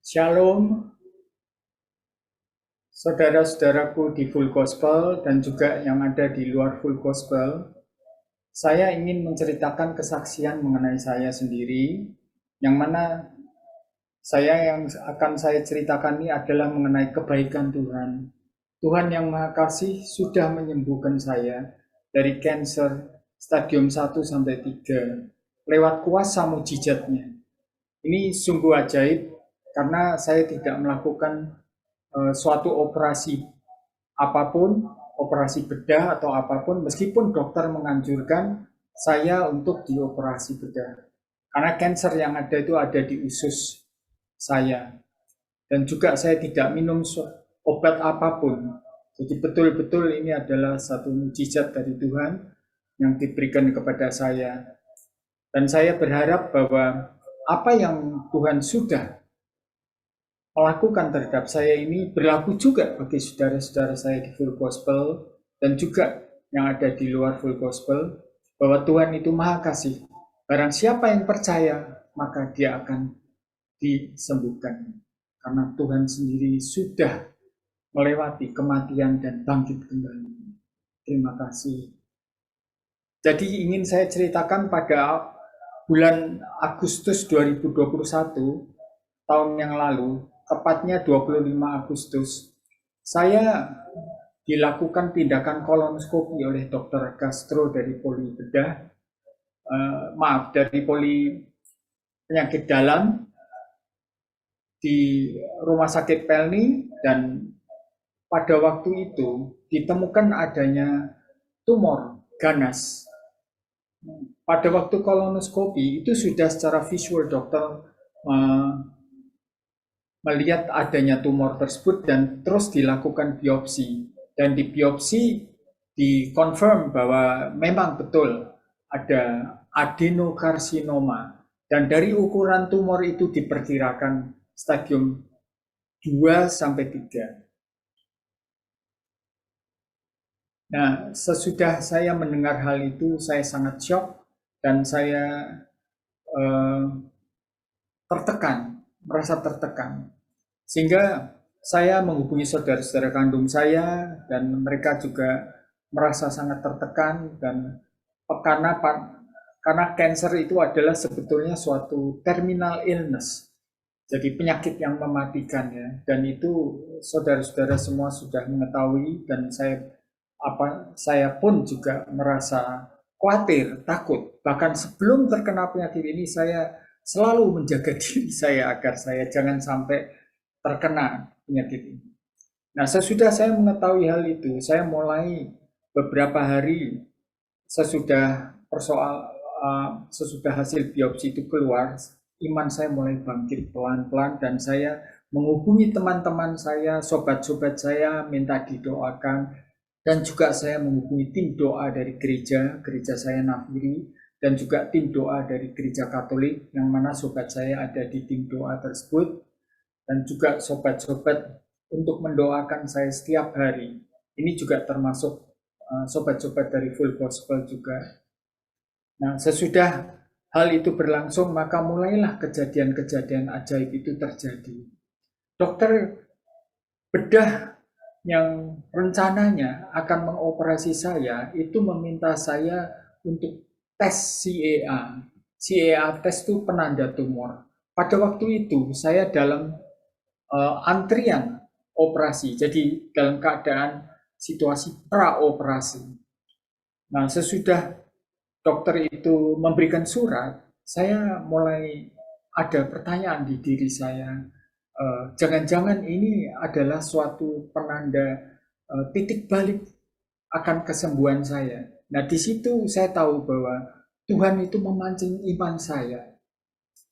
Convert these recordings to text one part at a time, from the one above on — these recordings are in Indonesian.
Shalom, saudara-saudaraku di Full Gospel dan juga yang ada di luar Full Gospel. Saya ingin menceritakan kesaksian mengenai saya sendiri, yang mana yang akan saya ceritakan ini adalah mengenai kebaikan Tuhan. Tuhan yang Maha Kasih sudah menyembuhkan saya dari kanker stadium 1 sampai 3 lewat kuasa mujizatnya. Ini sungguh ajaib karena saya tidak melakukan suatu operasi apapun, operasi bedah atau apapun, meskipun dokter menganjurkan saya untuk dioperasi bedah. Karena kanker yang ada itu ada di usus saya. Dan juga saya tidak minum obat apapun. Jadi betul-betul ini adalah satu mujizat dari Tuhan yang diberikan kepada saya. Dan saya berharap bahwa apa yang Tuhan sudah melakukan terhadap saya ini berlaku juga bagi saudara-saudara saya di Full Gospel dan juga yang ada di luar Full Gospel, bahwa Tuhan itu Maha Kasih. Barang siapa yang percaya, maka dia akan disembuhkan. Karena Tuhan sendiri sudah melewati kematian dan bangkit kembali. Terima kasih. Jadi ingin saya ceritakan pada bulan Agustus 2021, tahun yang lalu, tepatnya 25 Agustus, saya dilakukan tindakan kolonoskopi oleh dokter gastro dari poli bedah, dari poli penyakit dalam di Rumah Sakit Pelni, dan pada waktu itu ditemukan adanya tumor ganas. Pada waktu kolonoskopi itu sudah secara visual dokter melihat adanya tumor tersebut dan terus dilakukan biopsi. Dan di biopsi dikonfirm bahwa memang betul ada adenokarsinoma. Dan dari ukuran tumor itu diperkirakan stadium 2 sampai 3. Nah, sesudah saya mendengar hal itu, saya sangat shock dan saya tertekan, merasa tertekan. Sehingga saya menghubungi saudara-saudara kandung saya dan mereka juga merasa sangat tertekan dan karena cancer itu adalah sebetulnya suatu terminal illness. Jadi penyakit yang mematikan ya, dan itu saudara-saudara semua sudah mengetahui dan saya pun juga merasa khawatir, takut. Bahkan sebelum terkena penyakit ini saya selalu menjaga diri saya agar saya jangan sampai terkena penyakit ini. Nah, sesudah saya mengetahui hal itu, saya mulai beberapa hari sesudah sesudah hasil biopsi itu keluar, iman saya mulai bangkit pelan-pelan dan saya menghubungi teman-teman saya, sobat-sobat saya, minta didoakan, dan juga saya menghubungi tim doa dari gereja saya Nafiri, dan juga tim doa dari gereja Katolik, yang mana sobat saya ada di tim doa tersebut, dan juga sobat-sobat untuk mendoakan saya setiap hari. Ini juga termasuk sobat-sobat dari Full Gospel juga. Nah, sesudah hal itu berlangsung, maka mulailah kejadian-kejadian ajaib itu terjadi. Dokter bedah yang rencananya akan mengoperasi saya itu meminta saya untuk tes CEA. CEA tes itu penanda tumor. Pada waktu itu saya dalam antrian operasi, jadi dalam keadaan situasi pra-operasi. Nah, sesudah dokter itu memberikan surat, saya mulai ada pertanyaan di diri saya. Jangan-jangan ini adalah suatu penanda titik balik akan kesembuhan saya. Nah, di situ saya tahu bahwa Tuhan itu memancing iman saya.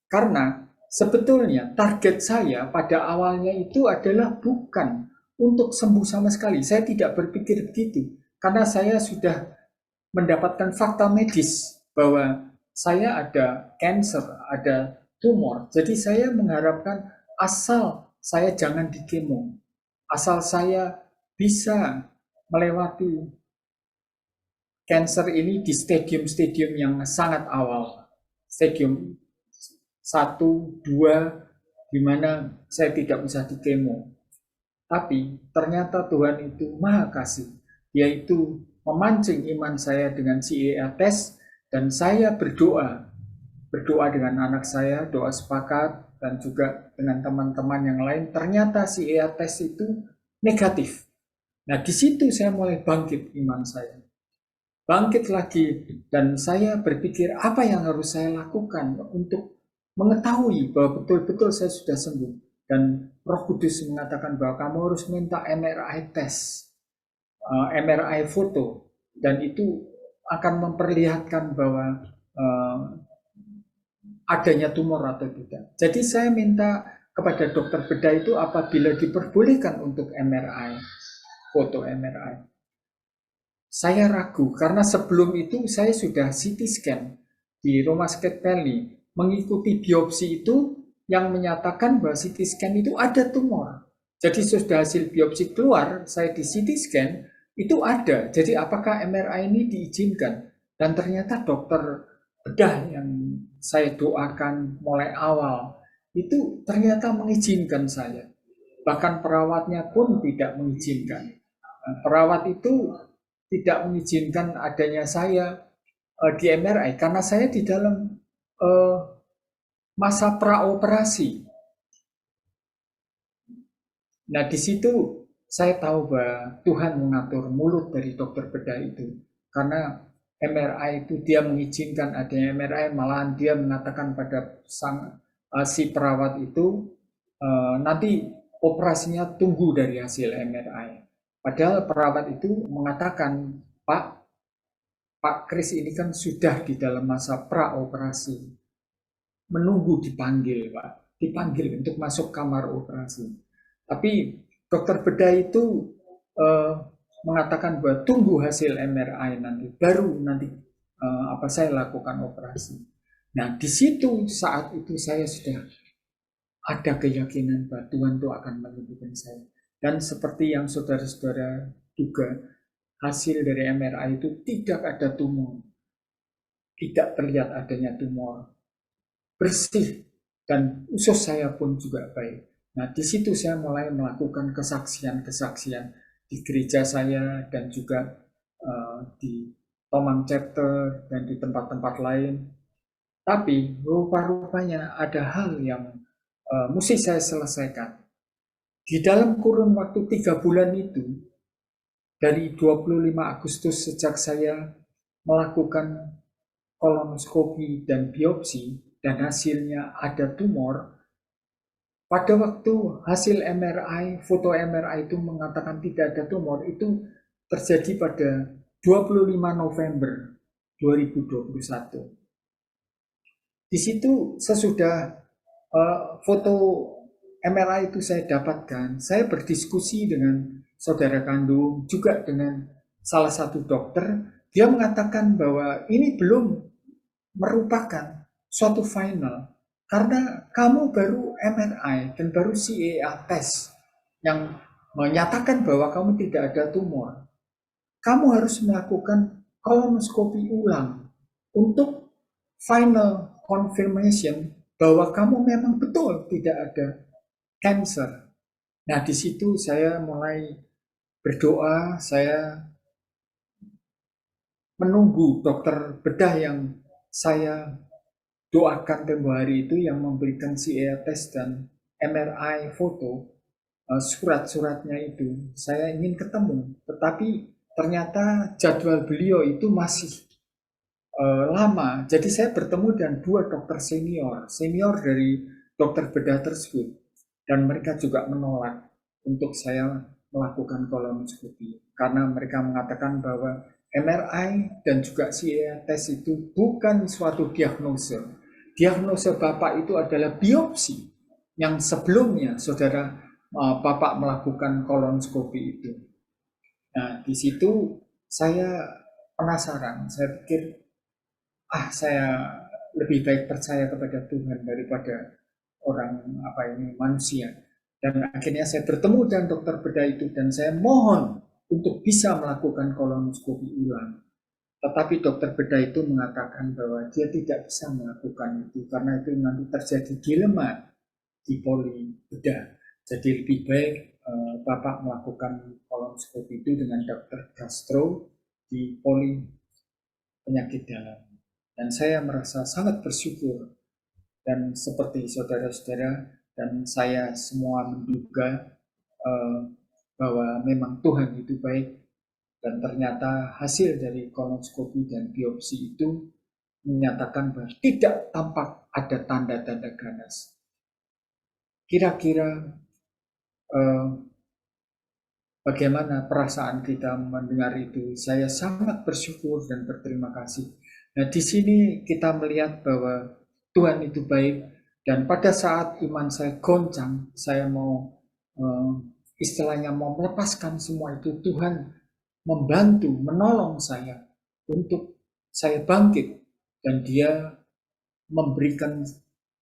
Karena sebetulnya target saya pada awalnya itu adalah bukan untuk sembuh sama sekali. Saya tidak berpikir begitu. Karena saya sudah mendapatkan fakta medis bahwa saya ada cancer, ada tumor. Jadi saya mengharapkan asal saya jangan dikemo, asal saya bisa melewati cancer ini di stadium-stadium yang sangat awal, stadium 1, 2, di mana saya tidak usah di kemo. Tapi ternyata Tuhan itu maha kasih, yaitu memancing iman saya dengan CEA test, dan saya berdoa dengan anak saya, doa sepakat, dan juga dengan teman-teman yang lain. Ternyata CEA test itu negatif. Nah, di situ saya mulai bangkit iman saya. Bangkit lagi, dan saya berpikir apa yang harus saya lakukan untuk mengetahui bahwa betul-betul saya sudah sembuh. Dan Roh Kudus mengatakan bahwa kamu harus minta MRI test, MRI foto, dan itu akan memperlihatkan bahwa adanya tumor atau tidak. Jadi saya minta kepada dokter bedah itu apabila diperbolehkan untuk MRI, foto MRI. Saya ragu karena sebelum itu saya sudah CT scan di Rumah Sakit Pelni, mengikuti biopsi itu yang menyatakan bahwa CT scan itu ada tumor. Jadi sudah hasil biopsi keluar, saya di CT scan itu ada. Jadi apakah MRI ini diizinkan? Dan ternyata dokter bedah yang saya doakan mulai awal itu ternyata mengizinkan saya. Bahkan perawatnya pun tidak mengizinkan. Perawat itu tidak mengizinkan adanya saya di MRI karena saya di dalam masa praoperasi. Nah, di situ saya tahu bahwa Tuhan mengatur mulut dari dokter bedah itu. Karena MRI itu dia mengizinkan adanya MRI, malahan dia mengatakan pada si perawat itu nanti operasinya tunggu dari hasil MRI. Padahal perawat itu mengatakan, Pak Kris ini kan sudah di dalam masa praoperasi, menunggu dipanggil, Pak, dipanggil untuk masuk kamar operasi. Tapi dokter bedah itu mengatakan bahwa tunggu hasil MRI nanti, baru nanti saya lakukan operasi. Nah, di situ saat itu saya sudah ada keyakinan bahwa Tuhan itu akan menyembuhkan saya. Dan seperti yang saudara-saudara duga, hasil dari MRI itu tidak ada tumor. Tidak terlihat adanya tumor. Bersih. Dan usus saya pun juga baik. Nah, di situ saya mulai melakukan kesaksian-kesaksian di gereja saya dan juga di Tomang Chapter dan di tempat-tempat lain. Tapi rupa-rupanya ada hal yang mesti saya selesaikan. Di dalam kurun waktu 3 bulan itu, dari 25 Agustus sejak saya melakukan kolonoskopi dan biopsi dan hasilnya ada tumor, pada waktu hasil MRI, foto MRI itu mengatakan tidak ada tumor, itu terjadi pada 25 November 2021. Di situ sesudah foto MRI itu saya dapatkan, saya berdiskusi dengan saudara kandung, juga dengan salah satu dokter. Dia mengatakan bahwa ini belum merupakan suatu final, karena kamu baru MRI dan baru CEA test yang menyatakan bahwa kamu tidak ada tumor. Kamu harus melakukan kolonoskopi ulang untuk final confirmation bahwa kamu memang betul tidak ada cancer. Nah, di situ saya mulai berdoa, saya menunggu dokter bedah yang saya doakan tempo hari itu yang memberikan CEA test dan MRI foto, surat-suratnya itu saya ingin ketemu, tetapi ternyata jadwal beliau itu masih lama. Jadi saya bertemu dengan 2 dokter senior dari dokter bedah tersebut, dan mereka juga menolak untuk saya melakukan kolonoskopi karena mereka mengatakan bahwa MRI dan juga CT test itu bukan suatu diagnosa. Diagnosa Bapak itu adalah biopsi yang sebelumnya saudara Bapak melakukan kolonoskopi itu. Nah, di situ saya penasaran, saya pikir saya lebih baik percaya kepada Tuhan daripada orang manusia. Dan akhirnya saya bertemu dengan dokter bedah itu dan saya mohon untuk bisa melakukan kolonoskopi ulang. Tetapi dokter bedah itu mengatakan bahwa dia tidak bisa melakukan itu karena itu nanti terjadi dilema di poli bedah. Jadi lebih baik Bapak melakukan kolonoskopi itu dengan dokter gastro di poli penyakit dalam. Dan saya merasa sangat bersyukur, dan seperti saudara-saudara dan saya semua menduga bahwa memang Tuhan itu baik, dan ternyata hasil dari kolonoskopi dan biopsi itu menyatakan bahwa tidak tampak ada tanda-tanda ganas. Kira-kira bagaimana perasaan kita mendengar itu? Saya sangat bersyukur dan berterima kasih. Nah, di sini kita melihat bahwa Tuhan itu baik, dan pada saat iman saya goncang, saya mau istilahnya mau melepaskan semua itu, Tuhan membantu, menolong saya untuk saya bangkit, dan Dia memberikan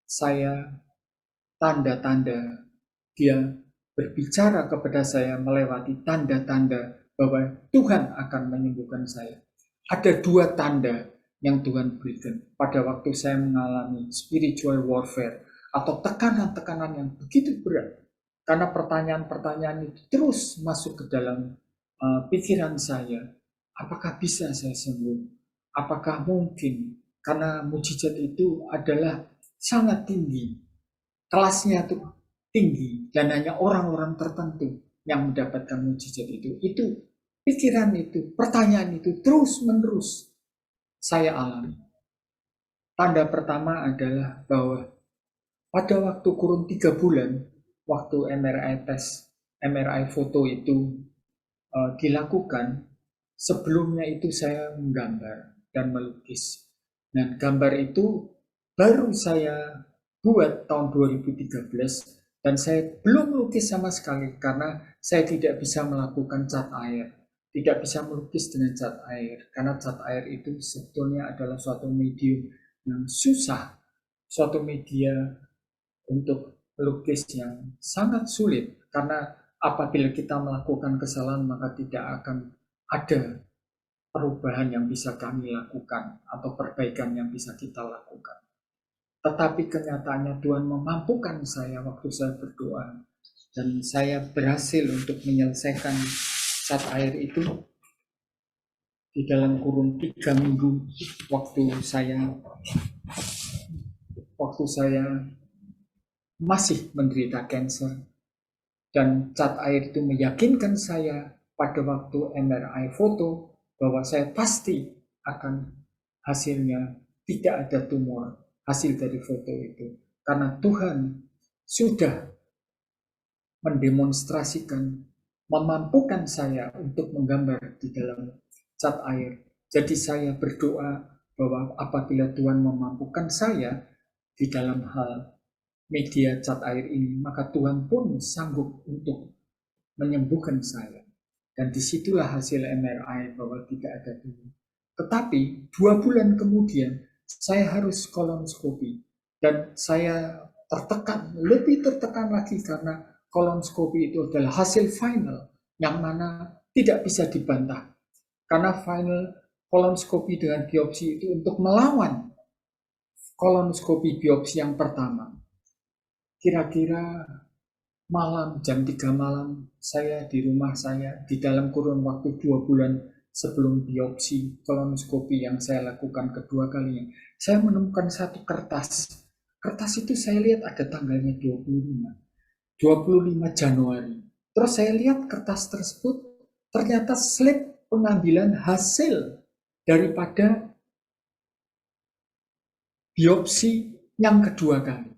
saya tanda-tanda. Dia berbicara kepada saya melewati tanda-tanda bahwa Tuhan akan menyembuhkan saya. Ada 2 tanda yang Tuhan berikan pada waktu saya mengalami spiritual warfare atau tekanan-tekanan yang begitu berat. Karena pertanyaan-pertanyaan itu terus masuk ke dalam pikiran saya. Apakah bisa saya sembuh? Apakah mungkin? Karena mujizat itu adalah sangat tinggi. Kelasnya itu tinggi, dan hanya orang-orang tertentu yang mendapatkan mujizat itu. Itu pikiran itu, pertanyaan itu terus-menerus saya alami. Tanda pertama adalah bahwa pada waktu kurun 3 bulan, waktu MRI foto itu dilakukan, sebelumnya itu saya menggambar dan melukis. Dan gambar itu baru saya buat tahun 2013, dan saya belum melukis sama sekali karena saya tidak bisa melakukan cat air. Tidak bisa melukis dengan cat air, karena cat air itu sebetulnya adalah suatu medium yang susah, suatu media untuk melukis yang sangat sulit, karena apabila kita melakukan kesalahan maka tidak akan ada perubahan yang bisa kami lakukan atau perbaikan yang bisa kita lakukan. Tetapi kenyataannya Tuhan memampukan saya waktu saya berdoa, dan saya berhasil untuk menyelesaikan cat air itu di dalam kurun 3 minggu waktu saya masih menderita kanker. Dan cat air itu meyakinkan saya pada waktu MRI foto bahwa saya pasti akan hasilnya tidak ada tumor hasil dari foto itu. Karena Tuhan sudah mendemonstrasikan, memampukan saya untuk menggambar di dalam cat air. Jadi saya berdoa bahwa apabila Tuhan memampukan saya di dalam hal media cat air ini, maka Tuhan pun sanggup untuk menyembuhkan saya. Dan disitulah hasil MRI bahwa tidak ada tumor. Tetapi 2 bulan kemudian saya harus kolonoskopi, dan saya tertekan, lebih tertekan lagi, karena kolonoskopi itu adalah hasil final yang mana tidak bisa dibantah. Karena final kolonoskopi dengan biopsi itu untuk melawan kolonoskopi biopsi yang pertama. Kira-kira malam, jam 3 malam, saya di rumah saya, di dalam kurun waktu 2 bulan sebelum biopsi kolonoskopi yang saya lakukan kedua kalinya, saya menemukan satu kertas. Kertas itu saya lihat ada tanggalnya 25 Januari. Terus saya lihat kertas tersebut, ternyata slip pengambilan hasil daripada biopsi yang kedua kali.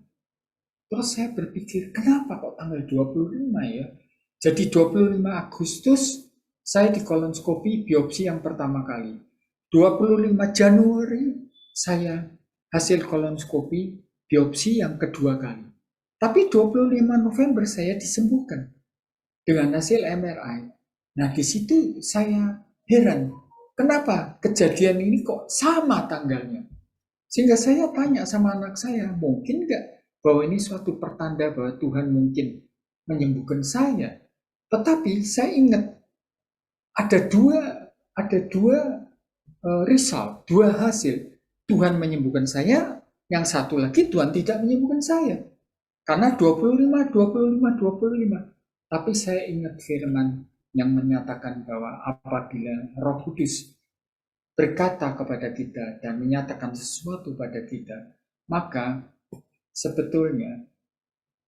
Terus saya berpikir, kenapa kok tanggal 25 ya? Jadi 25 Agustus saya di kolonoskopi biopsi yang pertama kali. 25 Januari saya hasil kolonoskopi biopsi yang kedua kali. Tapi 25 November saya disembuhkan dengan hasil MRI. Nah, di situ saya heran, kenapa kejadian ini kok sama tanggalnya? Sehingga saya tanya sama anak saya, mungkin nggak bahwa ini suatu pertanda bahwa Tuhan mungkin menyembuhkan saya. Tetapi saya ingat ada dua result, 2 hasil. Tuhan menyembuhkan saya, yang satu lagi Tuhan tidak menyembuhkan saya. Karena 25, 25, 25. Tapi saya ingat firman yang menyatakan bahwa apabila Roh Kudus berkata kepada kita dan menyatakan sesuatu pada kita, maka sebetulnya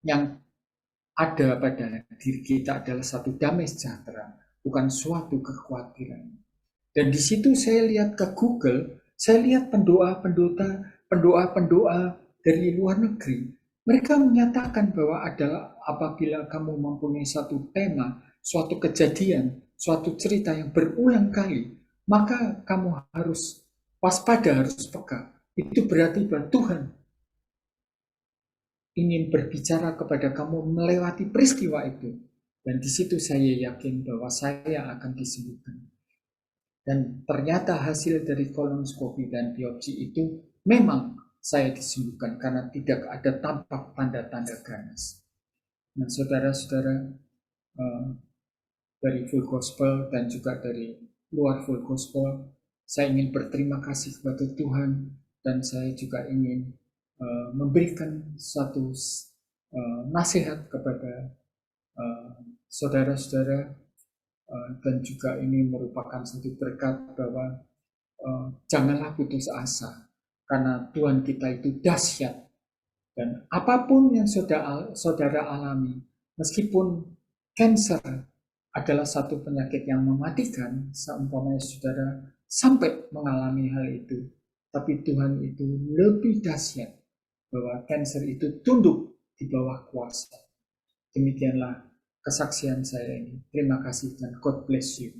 yang ada pada diri kita adalah satu damai sejahtera, bukan suatu kekhawatiran. Dan di situ saya lihat ke Google, saya lihat pendoa-pendoa dari luar negeri. Mereka menyatakan bahwa adalah apabila kamu mempunyai satu tema, suatu kejadian, suatu cerita yang berulang kali, maka kamu harus waspada, harus peka. Itu berarti bahwa Tuhan ingin berbicara kepada kamu melewati peristiwa itu. Dan di situ saya yakin bahwa saya akan disembuhkan. Dan ternyata hasil dari kolonoskopi dan biopsi itu memang saya disembuhkan karena tidak ada tampak tanda-tanda ganas. Nah, saudara-saudara, dari Full Gospel dan juga dari luar Full Gospel, saya ingin berterima kasih kepada Tuhan dan saya juga ingin memberikan satu nasihat kepada saudara-saudara dan juga ini merupakan satu berkat bahwa janganlah putus asa karena Tuhan kita itu dahsyat dan apapun yang saudara alami, meskipun cancer adalah satu penyakit yang mematikan, seumpamanya saudara sampai mengalami hal itu, tapi Tuhan itu lebih dahsyat bahwa cancer itu tunduk di bawah kuasa. Demikianlah kesaksian saya ini. Terima kasih dan God bless you.